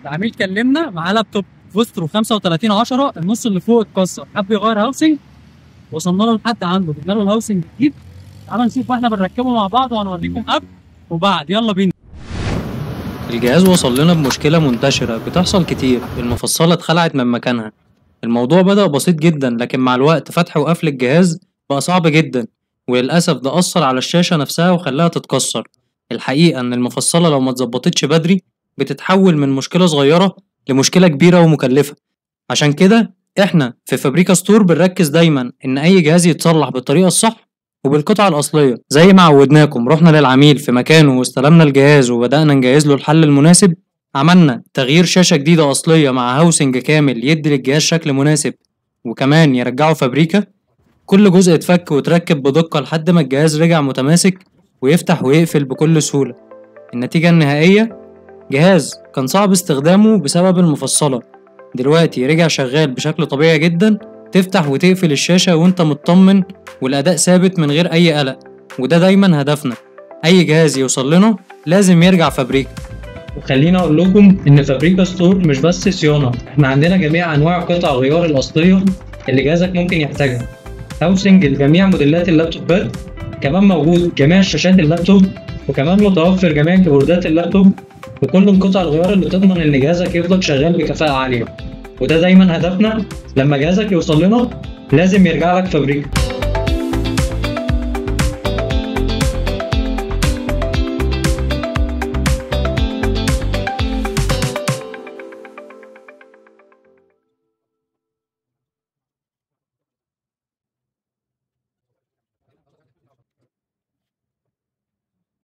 العميل كلمنا معاه لابتوب فوسترو 3510، النص اللي فوق اتكسر، حب يغير هاوسنج. وصلنا له لحد عنده، جبنا له الهاوسنج جديد. تعالوا نشوف واحنا بنركبه مع بعض وهنوريكم قبل وبعد. يلا بينا. الجهاز وصل لنا بمشكلة منتشرة بتحصل كتير، المفصلة اتخلعت من مكانها. الموضوع بدأ بسيط جدا، لكن مع الوقت فتح وقفل الجهاز بقى صعب جدا، وللأسف ده أثر على الشاشة نفسها وخلاها تتكسر. الحقيقة إن المفصلة لو ما اتظبطتش بدري بتتحول من مشكلة صغيرة لمشكلة كبيرة ومكلفة. عشان كده احنا في فابريكا ستور بنركز دايما إن أي جهاز يتصلح بالطريقة الصح وبالقطعة الأصلية. زي ما عودناكم، رحنا للعميل في مكانه واستلمنا الجهاز وبدأنا نجهز له الحل المناسب. عملنا تغيير شاشة جديدة أصلية مع هاوسنج كامل يدي للجهاز شكل مناسب، وكمان يرجعه فابريكا. كل جزء اتفك وتركب بدقة لحد ما الجهاز رجع متماسك ويفتح ويقفل بكل سهولة. النتيجة النهائية، جهاز كان صعب استخدامه بسبب المفصلة دلوقتي رجع شغال بشكل طبيعي جدا. تفتح وتقفل الشاشة وانت مطمن، والأداء ثابت من غير أي قلق. وده دايما هدفنا، أي جهاز يوصل لنا لازم يرجع فابريكا. وخليني اقول لكم ان فابريكا ستور مش بس صيانه، احنا عندنا جميع انواع قطع الغيار الاصليه اللي جهازك ممكن يحتاجها. هاوسنج لجميع موديلات اللابتوبات، كمان موجود جميع شاشات اللابتوب، وكمان متوفر جميع كيبوردات اللابتوب، وكل القطع الغيار اللي تضمن ان جهازك يفضل شغال بكفاءه عاليه. وده دايما هدفنا، لما جهازك يوصل لنا لازم يرجع لك فابريكا.